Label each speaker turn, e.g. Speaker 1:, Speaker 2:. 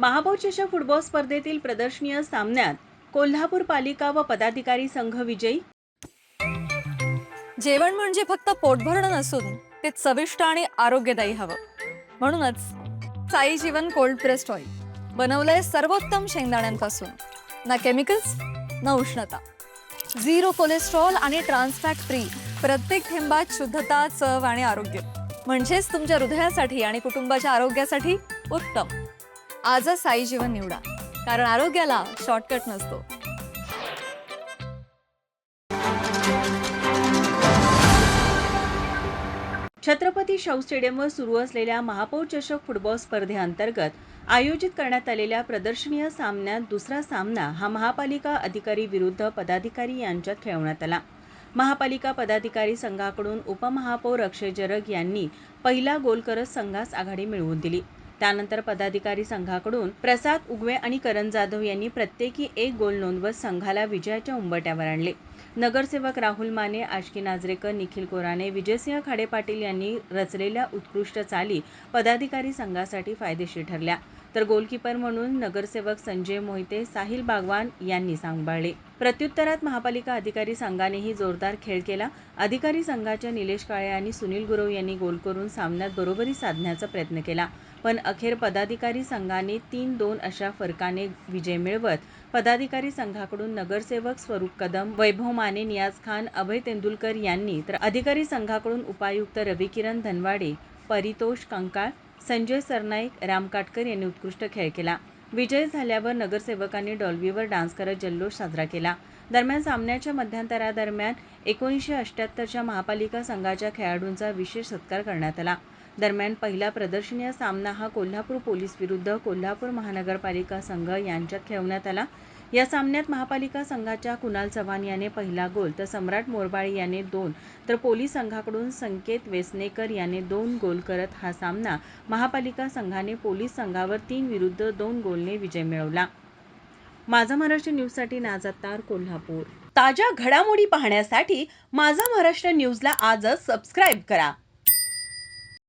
Speaker 1: महापौर चषक फुटबॉल स्पर्धेतील प्रदर्शनीय सामन्यात कोल्हापूर पालिका व पदाधिकारी संघ विजयी।
Speaker 2: जेवण म्हणजे फक्त पोटभरणं नसून ते चविष्ट आणि आरोग्यदायी हवं। म्हणूनच साई जीवन कोल्ड प्रेस्ड ऑइल बनवलंय सर्वोत्तम शेंगदाण्यांपासून। ना केमिकल्स ना उष्णता, झिरो कोलेस्ट्रॉल आणि ट्रान्सफॅट फ्री। प्रत्येक थेंबात शुद्धता, चव आणि आरोग्य, म्हणजेच तुमच्या हृदयासाठी आणि कुटुंबाच्या आरोग्यासाठी उत्तम। आजच साई जीवन निवडा, कारण आरोग्याला शॉर्टकट नसतो।
Speaker 1: छत्रपती शाहू स्टेडियमवर सुरू असलेल्या महापौर चषक फुटबॉल स्पर्धेअंतर्गत आयोजित करण्यात आलेल्या प्रदर्शनीय सामन्यात दुसरा सामना हा महापालिका अधिकारी विरुद्ध पदाधिकारी यांच्यात खेळवण्यात आला। महापालिका पदाधिकारी संघाकडून उपमहापौर अक्षय जरग यांनी पहिला गोल करत संघास आघाडी मिळवून दिली। त्यानंतर पदाधिकारी संघाकडून प्रसाद उगवे आणि करण जाधव यांनी प्रत्येकी एक गोल नोंदवत संघाला विजयाच्या उंबरठ्यावर आणले। नगरसेवक राहुल माने, आष्की नाझरेकर, निखिल कोराणे, विजयसिंह खाडे पाटील यांनी रचलेल्या उत्कृष्ट चाली पदाधिकारी संघासाठी फायदेशीर ठरल्या, तर गोलकीपर म्हणून नगरसेवक संजय मोहिते, साहिल बागवान यांनी सांभाळले। प्रत्युत्तरात महापालिका अधिकारी संघानेही जोरदार खेळ केला। अधिकारी संघाच्या निलेश काळे आणि सुनील गुरव यांनी गोल करून सामन्यात बरोबरी साधण्याचा प्रयत्न केला, पण अखेर पदाधिकारी संघाने 3-2 अशा फरकाने विजय मिळवत पदाधिकारी संघाकडून नगरसेवक स्वरूप कदम, वैभव माने, नियाज खान, अभय तेंडुलकर यांनी, तर अधिकारी संघाकडून उपायुक्त रविकिरण धनवाडे, परितोष कंकाळ, संजय सरनाईक, राम काटकर यांनी उत्कृष्ट खेळ केला। विजय झाल्यावर नगरसेवकांनी डॉल्बीवर डान्स करत जल्लोष साजरा केला। दरम्यान सामन्याच्या मध्यंतरादरम्यान 1978च्या महापालिका संघाच्या खेळाडूंचा विशेष सत्कार करण्यात आला। दरम्यान पहिला प्रदर्शनीय सामना हा कोल्हापूर पोलीस विरुद्ध कोल्हापूर महानगरपालिका संघ यांच्यात खेळवण्यात आला। या सामन्यात महापालिका संघाच्या कुणाल चव्हाण याने पहिला गोल, तर सम्राट मोरबाळे याने 2, तर पोलीस संघाकडून संकेत वेसनेकर याने 2 गोल करत हा सामना महापालिका संघाने पोलीस संघावर 3-2 गोलने विजय मिळवला। माझा महाराष्ट्र न्यूजसाठी नाज अत्तार, कोल्हापूर। ताज्या घडामोडी पाहण्यासाठी माझा महाराष्ट्र न्यूजला आजच सबस्क्राईब करा।